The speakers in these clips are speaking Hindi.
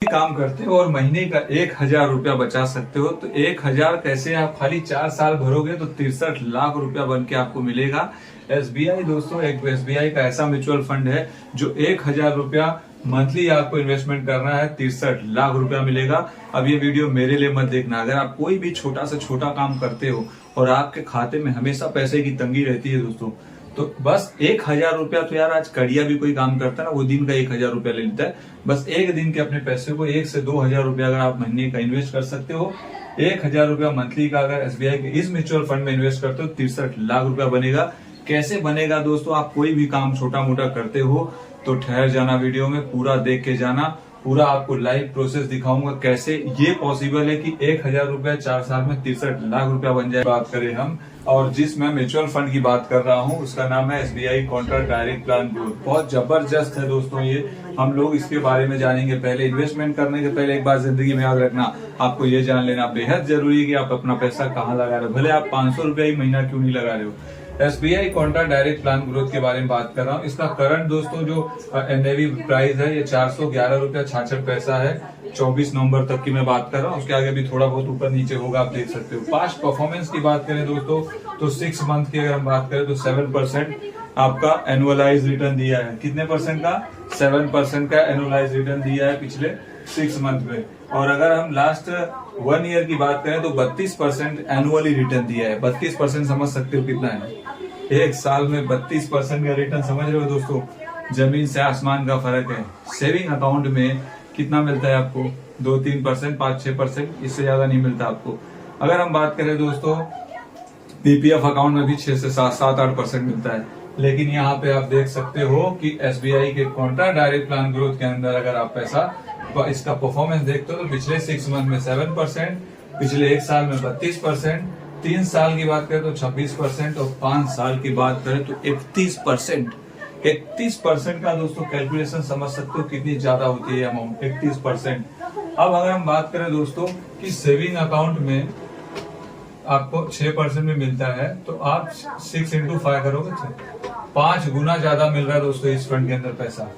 काम करते हो और महीने का 1,000 रुपया बचा सकते हो तो 1,000 कैसे आप खाली 4 साल भरोगे तो 63 लाख रुपया बन के आपको मिलेगा। एसबीआई दोस्तों एक एसबीआई का ऐसा म्यूचुअल फंड है जो 1,000 रुपया मंथली आपको इन्वेस्टमेंट करना है, 63 लाख रुपया मिलेगा। अब ये वीडियो मेरे लिए मत देखना। अगर आप कोई भी छोटा से छोटा काम करते हो और आपके खाते में हमेशा पैसे की तंगी रहती है दोस्तों, तो बस 1,000 रुपया तो यार आज कड़िया भी कोई काम करता है ना, वो दिन का 1,000 रुपया ले लेता है। बस एक दिन के अपने पैसे को 1 से 2,000 रुपया अगर आप महीने का इन्वेस्ट कर सकते हो, 1,000 रुपया मंथली का अगर एसबीआई के इस म्यूचुअल फंड में इन्वेस्ट करते हो 63 लाख रुपया बनेगा। कैसे बनेगा दोस्तों? आप कोई भी काम छोटा मोटा करते हो तो ठहर जाना, वीडियो में पूरा देख के जाना, पूरा आपको लाइव प्रोसेस दिखाऊंगा कैसे ये पॉसिबल है कि 1,000 रुपया 4 साल में 63 लाख रुपया बन जाए। बात करें हम, और जिस मैं म्यूचुअल फंड की बात कर रहा हूँ उसका नाम है SBI Contra direct plan growth. बहुत जबरदस्त है दोस्तों ये, हम लोग इसके बारे में जानेंगे। पहले इन्वेस्टमेंट करने के पहले एक बात जिंदगी में याद रखना, आपको ये जान लेना बेहद जरूरी है कि आप अपना पैसा कहाँ लगा रहे हो, भले आप 500 रुपया ही महीना क्यों नहीं लगा रहे हो। SBI Contra direct plan growth के बारे में बात कर रहा हूँ। इसका करंट दोस्तों जो एनएवी प्राइस है ये 411 रुपया 66 पैसा है। 24 नवंबर तक की मैं बात कर रहा हूँ, उसके आगे भी थोड़ा बहुत ऊपर नीचे होगा, आप देख सकते हो। पास्ट परफॉर्मेंस की बात करें दोस्तों तो 6 मंथ की अगर हम बात करें तो 7% आपका एनुअलाइज रिटर्न दिया है। कितने परसेंट का? 7% का एनुअलाइज रिटर्न दिया है पिछले 6 मंथ में। और अगर हम लास्ट 1 ईयर की बात करें तो 32% एनुअली रिटर्न दिया है। 32% समझ सकते हो कितना है? एक साल में 32% का रिटर्न, समझ रहे हो दोस्तों? जमीन से आसमान का फर्क है। सेविंग अकाउंट में कितना मिलता है आपको? 2-3%, 5-6%, इससे ज्यादा नहीं मिलता आपको। अगर हम बात करें दोस्तों पीपीएफ अकाउंट में भी 6 से 7-8% मिलता है। लेकिन यहाँ पे आप देख सकते हो कि एसबीआई के कॉन्ट्रा डायरेक्ट प्लान ग्रोथ के अंदर अगर आप पैसा इसका परफॉर्मेंस देखते हो तो पिछले 6 मंथ में 7%, पिछले 1 साल में 32%, 3 साल की बात करें तो 26% और 5 साल की बात करें तो 31%। 31% का दोस्तों कैलकुलेशन समझ सकते हो कितनी ज्यादा होती है अमाउंट, 31%। अब अगर हम बात करें दोस्तों कि सेविंग अकाउंट में आपको 6% में मिलता है तो आप 6 into 5 करोगे, 5 गुना ज्यादा मिल रहा है दोस्तों इस फंड के अंदर पैसा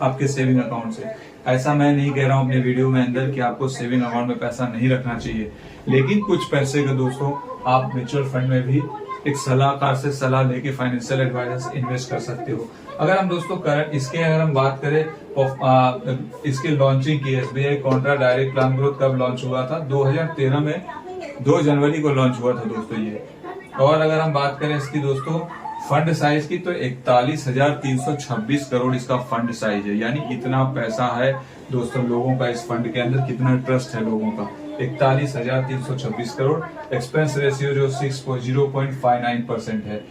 आपके सेविंग अकाउंट से। ऐसा मैं नहीं कह रहा हूं अपने वीडियो में अंदर कि आपको सेविंग अकाउंट में पैसा नहीं रखना चाहिए, लेकिन कुछ पैसे का दोस्तों आप म्यूचुअल फंड में भी एक सलाहकार से सलाह लेके, फाइनेंशियल एडवाइजर से इन्वेस्ट कर सकते हो। अगर हम दोस्तों करंट इसके अगर हम बात करें इसके लॉन्चिंग की, SBI Contra direct plan growth कब लॉन्च हुआ था? 2013 में 2 जनवरी को लॉन्च हुआ था दोस्तों ये। और अगर हम बात करें इसकी दोस्तों फंड साइज की तो 41,326 करोड़ इसका फंड साइज है। यानी इतना पैसा है दोस्तों लोगों का इस फंड के अंदर, कितना ट्रस्ट है लोगों का। 41,326 करोड़। एक्सपेंस रेशियो जो 0.59% है।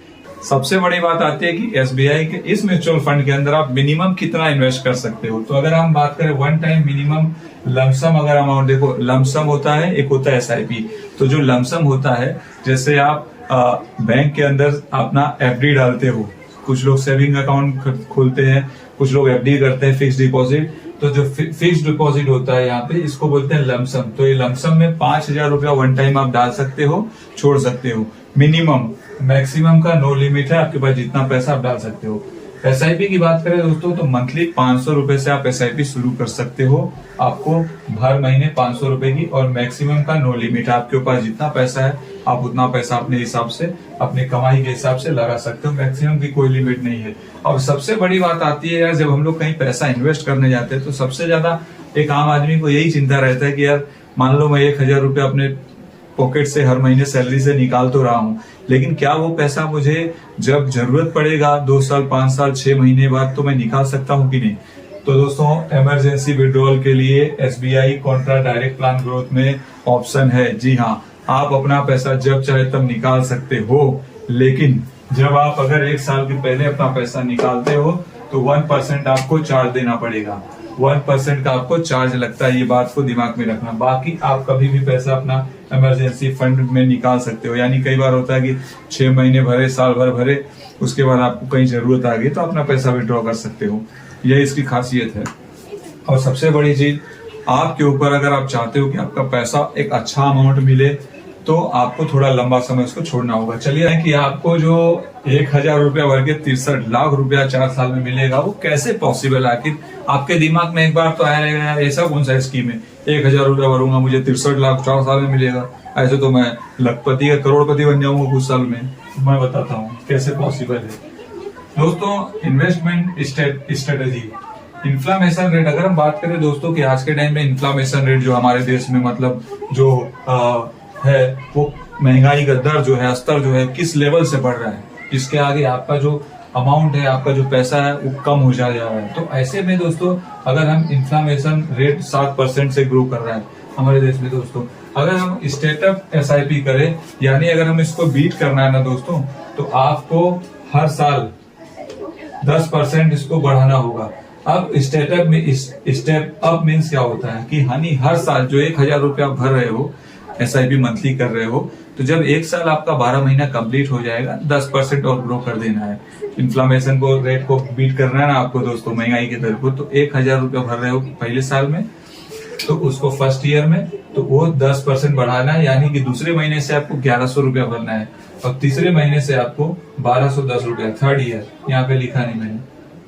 सबसे बड़ी बात आती है कि एसबीआई के इस म्यूचुअल फंड के अंदर आप मिनिमम कितना इन्वेस्ट कर सकते हो। तो अगर हम बात करें वन टाइम मिनिमम लमसम अगर अमाउंट, देखो लमसम होता है, एक होता है एसआईपी। तो जो लमसम होता है, जैसे आप बैंक के अंदर अपना एफडी डालते हो, कुछ लोग सेविंग अकाउंट खोलते हैं, कुछ लोग एफडी करते हैं, फिक्स डिपॉजिट। तो जो फिक्स डिपॉजिट होता है यहाँ पे इसको बोलते हैं लमसम। तो ये लमसम में 5,000 रुपया वन टाइम आप डाल सकते हो, छोड़ सकते हो। मिनिमम, मैक्सिमम का नो लिमिट है, आपके पास जितना पैसा आप डाल सकते हो। एसआईपी की बात करें दोस्तों तो मंथली 500 रुपए से आप एसआईपी शुरू कर सकते हो, आपको हर महीने 500 रुपए की। और मैक्सिमम का नो लिमिट है, आपके पास जितना पैसा है आप उतना पैसा अपने हिसाब से, अपने कमाई के हिसाब से लगा सकते हो। मैक्सिमम की कोई लिमिट नहीं है। और सबसे बड़ी बात आती है यार, जब हम लोग कहीं पैसा इन्वेस्ट करने जाते हैं तो सबसे ज्यादा एक आम आदमी को यही चिंता रहता है कि यार मान लो मैं 1,000 रुपया अपने पॉकेट से हर महीने सैलरी से निकाल तो रहा हूँ, लेकिन क्या वो पैसा मुझे जब जरूरत पड़ेगा 2 साल, 5 साल, 6 महीने बाद तो मैं निकाल सकता हूँ कि नहीं? तो दोस्तों इमरजेंसी विड्रॉल के लिए SBI Contra direct plan growth में ऑप्शन है। जी हाँ, आप अपना पैसा जब चाहे तब निकाल सकते हो, लेकिन जब आप अगर 1 साल के पहले अपना पैसा निकालते हो तो 1% आपको चार्ज देना पड़ेगा। 1% का आपको चार्ज लगता है, ये बात को दिमाग में रखना। बाकी आप कभी भी पैसा अपना इमरजेंसी फंड में निकाल सकते हो। यानी कई बार होता है कि 6 महीने भरे, साल भर भरे, उसके बाद आपको कहीं जरूरत आ गई तो अपना पैसा विड्रॉ कर सकते हो। यह इसकी खासियत है। और सबसे बड़ी चीज, आपके ऊपर अगर आप चाहते हो कि आपका पैसा एक अच्छा अमाउंट मिले, तो आपको थोड़ा लंबा समय उसको छोड़ना होगा। चलिए कि आपको जो 1,000 रुपया भर के 63 लाख रुपया 4 साल में मिलेगा वो कैसे पॉसिबल है। आखिर आपके दिमाग में एक बार तो आया रहेगा यार ऐसा कौन सा स्कीम है 1,000 रुपया भरूंगा मुझे 63 लाख 4 साल में मिलेगा, ऐसे तो मैं लखपति या करोड़पति बन जाऊंगा कुछ साल में। मैं बताता हूँ कैसे पॉसिबल है। दोस्तों इन्वेस्टमेंट स्ट्रेटेजी, इन्फ्लेमेशन रेट, अगर हम बात करें दोस्तों कि आज के टाइम में इन्फ्लेमेशन रेट जो हमारे देश में मतलब जो है वो महंगाई का दर जो है स्तर जो है किस लेवल से बढ़ रहा है, इसके आगे आपका जो अमाउंट है आपका जो पैसा है वो कम हो जा रहा है। तो ऐसे में दोस्तों अगर हम इन्फ्लेमेशन रेट 7% से ग्रो कर रहा है हमारे देश में दोस्तों, अगर हम स्टेटअप SIP करें यानी अगर हम इसको बीट करना है ना दोस्तों तो आपको हर साल 10% इसको बढ़ाना होगा। अब स्टेटअप में स्टेप अप मीन्स क्या होता है कि हानि हर साल जो 1,000 रुपया भर रहे हो SIP मंथली कर रहे हो तो जब एक साल आपका 12 महीना कंप्लीट हो जाएगा 10% और ग्रो कर देना है। इन्फ्लेमेशन को रेट को बीट करना है ना आपको दोस्तों महंगाई के दर को, तो 1,000 रुपया भर रहे हो पहले साल में तो उसको फर्स्ट ईयर में तो वो 10% बढ़ाना है यानी कि दूसरे महीने से आपको 1,100 रुपया भरना है और तीसरे महीने से आपको 1,210 रुपया, थर्ड ईयर यहाँ पे लिखा नहीं मैंने,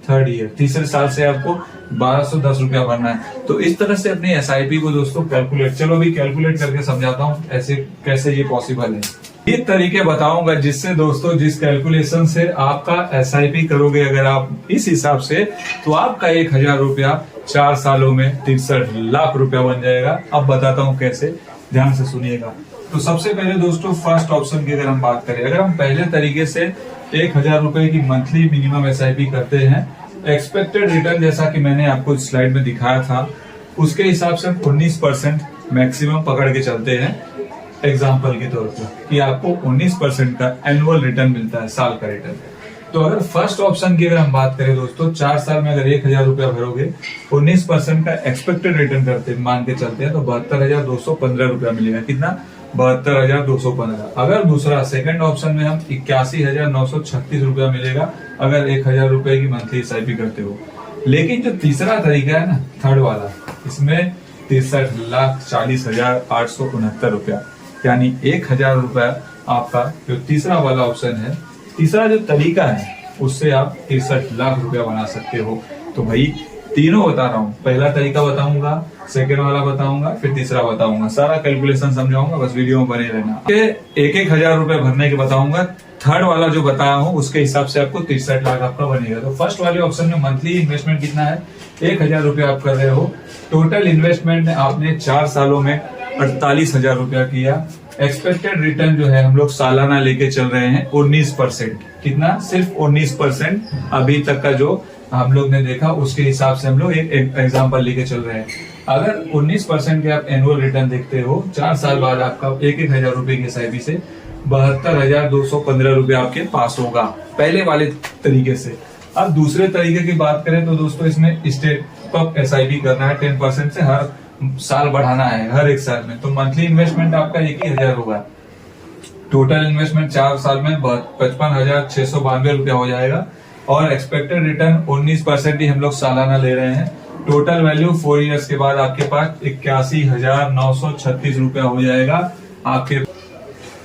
थर्ड ईयर तीसरे साल से आपको 1,210 रुपया भरना है। तो इस तरह से अपने SIP को दोस्तों कैलकुलेट, चलो अभी कैलकुलेट करके समझाता हूँ ऐसे कैसे ये पॉसिबल है। ये तरीके बताऊंगा जिससे दोस्तों जिस कैलकुलेशन से आपका SIP करोगे अगर आप इस हिसाब से तो आपका 1,000 रुपया 4 सालों में 63 लाख रुपया बन जाएगा। अब बताता हूँ कैसे, ध्यान से सुनिएगा। तो सबसे पहले दोस्तों फर्स्ट ऑप्शन की अगर हम बात करें, अगर हम पहले तरीके से 1,000 रुपए की मंथली मिनिमम SIP करते हैं, एक्सपेक्टेड रिटर्न जैसा कि मैंने आपको स्लाइड में दिखाया था उसके हिसाब से 19% मैक्सिमम पकड़ के चलते हैं एग्जाम्पल के तौर पर कि आपको 19% का एनुअल रिटर्न मिलता है, साल का रिटर्न। तो अगर फर्स्ट ऑप्शन की अगर हम बात करें दोस्तों 4 साल में अगर 1,000 रुपया भरोगे 19% का एक्सपेक्टेड रिटर्न करते मान के चलते हैं तो 72,215 रुपया मिलेगा। कितना? 72,215। अगर दूसरा सेकंड ऑप्शन में हम 81,936 रुपया मिलेगा अगर 1,000 रुपए की मंथली SIP करते हो। लेकिन जो तीसरा तरीका है ना थर्ड वाला, इसमें 63,40,869 रुपया यानी 1,000 रुपया आपका जो तीसरा वाला ऑप्शन है, तीसरा जो तरीका है उससे आप 63 लाख रुपया बना सकते हो। तो भाई तीनों बता रहा हूँ, पहला तरीका बताऊंगा, सेकेंड वाला बताऊंगा, फिर तीसरा बताऊंगा, सारा कैलकुलेशन समझाऊंगा, बस वीडियो में बने रहना। 1,000 रुपए भरने के बताऊंगा, थर्ड वाला जो बताया हूँ उसके हिसाब से आपको 63 लाख आपका बनेगा। तो फर्स्ट वाले ऑप्शन में मंथली इन्वेस्टमेंट कितना है? 1,000 रुपया आप कर रहे हो। टोटल इन्वेस्टमेंट आपने 4 सालों में 48,000 रुपया किया। एक्सपेक्टेड रिटर्न जो है हम लोग सालाना लेके चल रहे हैं 19%। कितना? सिर्फ 19% अभी तक का जो हम लोग ने देखा उसके हिसाब से हम लोग एक एग्जाम्पल लेके चल रहे हैं। अगर 19% के आप एनुअल रिटर्न देखते हो 4 साल बाद आपका 1,000 रुपए की SIP से 72,215 रुपया आपके पास होगा पहले वाले तरीके से। अब दूसरे तरीके की बात करें तो दोस्तों इसमें स्टेप SIP करना है, 10% से हर साल बढ़ाना है हर एक साल में। तो मंथली इन्वेस्टमेंट आपका 1,000 होगा। टोटल इन्वेस्टमेंट 4 साल में 55,692 रुपया हो जाएगा और एक्सपेक्टेड रिटर्न 19% ही हम लोग सालाना ले रहे हैं। टोटल वैल्यू 4 इयर्स के बाद आपके पास 81,936 रुपया हो जाएगा आपके।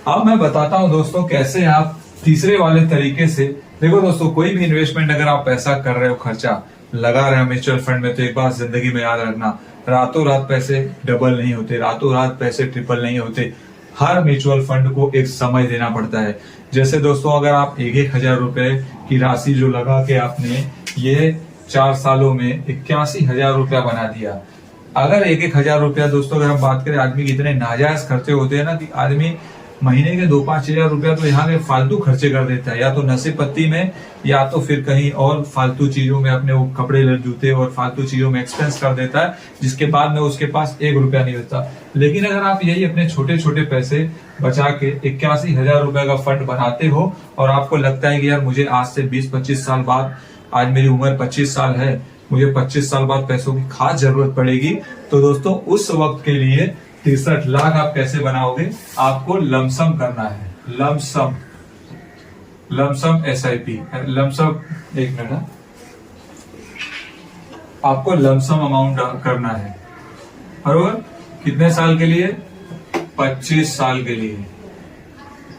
अब मैं बताता हूं दोस्तों कैसे आप तीसरे वाले तरीके से, देखो दोस्तों कोई भी इन्वेस्टमेंट अगर आप पैसा कर रहे हो, खर्चा लगा रहे हो म्यूचुअल फंड में, तो एक बात जिंदगी में याद रखना, रातों रात पैसे डबल नहीं होते, रातों रात पैसे ट्रिपल नहीं होते। हर म्यूचुअल फंड को एक समय देना पड़ता है। जैसे दोस्तों अगर आप 1,000 रुपए की राशि जो लगा के आपने ये 4 सालों में 81,000 रुपया बना दिया। अगर 1,000 रुपया दोस्तों अगर हम बात करें, आदमी के इतने नाजायज खर्चे होते हैं ना कि आदमी महीने के 2-5 हजार रुपया तो यहाँ के फालतू खर्चे कर देता है, या तो नशे पत्ती में या तो फिर कहीं और फालतू चीजों में, अपने वो कपड़े जूते और फालतू चीजों में एक्सपेंस कर देता है, जिसके बाद में उसके पास 1 रुपया नहीं होता। लेकिन अगर आप यही अपने छोटे छोटे पैसे बचा के 81,000 रुपया का फंड बनाते हो और आपको लगता है कि यार मुझे आज से 20-25 साल बाद, आज मेरी उम्र 25 साल है, मुझे 25 साल बाद पैसों की खास जरूरत पड़ेगी, तो दोस्तों उस वक्त के लिए 63 लाख आप कैसे बनाओगे? आपको लमसम करना है, लमसम SIP, लमसम, एक मिनट, आपको लमसम अमाउंट करना है। बरोबर? कितने साल के लिए? 25 साल के लिए।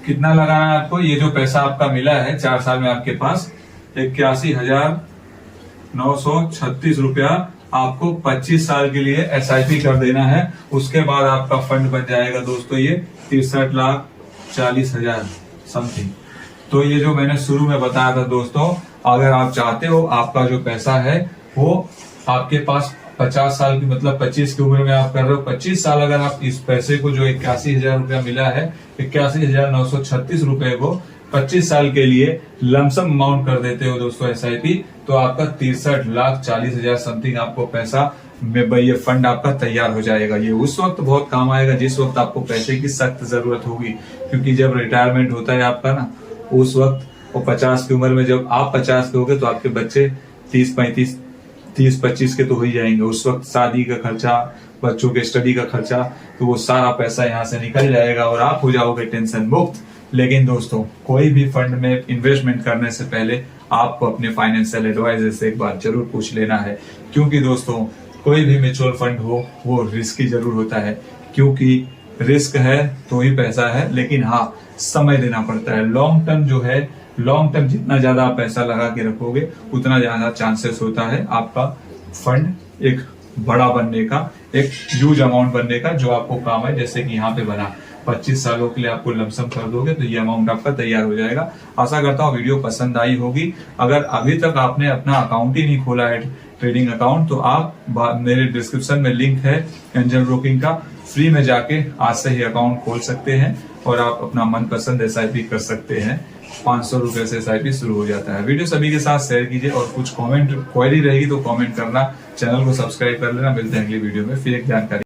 कितना लगाना है आपको? ये जो पैसा आपका मिला है 4 साल में आपके पास 81,936 रुपया आपको 25 साल के लिए SIP कर देना है। उसके बाद आपका फंड बन जाएगा दोस्तों ये 63,40,000 समथिंग। तो ये जो मैंने शुरू में बताया था दोस्तों, अगर आप चाहते हो आपका जो पैसा है वो आपके पास 50 साल की मतलब 25 की उम्र में आप कर रहे हो, 25 साल अगर आप इस पैसे को जो 81,000 रुपया मिला है 81,936 रुपए को 25 साल के लिए लमसम अमाउंट कर देते हो दोस्तों SIP, तो आपका 63,40,000 समथिंग आपको पैसा में ये फंड आपका तैयार हो जाएगा। ये उस वक्त बहुत काम आएगा जिस वक्त आपको पैसे की सख्त जरूरत होगी, क्योंकि जब रिटायरमेंट होता है आपका ना उस वक्त वो 50 की उम्र में जब आप 50 के होगे तो आपके बच्चे 30-25 के तो हो ही जाएंगे। उस वक्त शादी का खर्चा, बच्चों के स्टडी का खर्चा, तो वो सारा पैसा यहाँ से निकल जाएगा और आप हो जाओगे टेंशन मुक्त। लेकिन दोस्तों कोई भी फंड में इन्वेस्टमेंट करने से पहले आपको अपने फाइनेंशियल एडवाइजर से एक बार जरूर पूछ लेना है, क्योंकि दोस्तों कोई भी म्यूचुअल फंड हो वो रिस्की जरूर होता है, क्योंकि रिस्क है तो ही पैसा है, लेकिन हाँ समय देना पड़ता है। लॉन्ग टर्म जो है, लॉन्ग टर्म जितना ज्यादा आप पैसा लगा के रखोगे उतना ज्यादा चांसेस होता है आपका फंड एक बड़ा बनने का, एक ह्यूज अमाउंट बनने का जो आपको काम है। जैसे कि यहाँ पे बना 25 सालों के लिए आपको लमसम कर दोगे तो ये अमाउंट आपका तैयार हो जाएगा। आशा करता हूँ वीडियो पसंद आई होगी। अगर अभी तक आपने अपना अकाउंट ही नहीं खोला है ट्रेडिंग अकाउंट, तो आप मेरे डिस्क्रिप्शन में लिंक है एंजल ब्रोकिंग का, फ्री में जाके आज से ही अकाउंट खोल सकते हैं और आप अपना मनपसंद SIP कर सकते हैं। 500 रुपए से SIP शुरू हो जाता है। वीडियो सभी के साथ शेयर कीजिए और कुछ कमेंट क्वेरी रहेगी तो कमेंट करना, चैनल को सब्सक्राइब कर लेना। मिलते हैं अगली वीडियो में फिर एक जानकारी।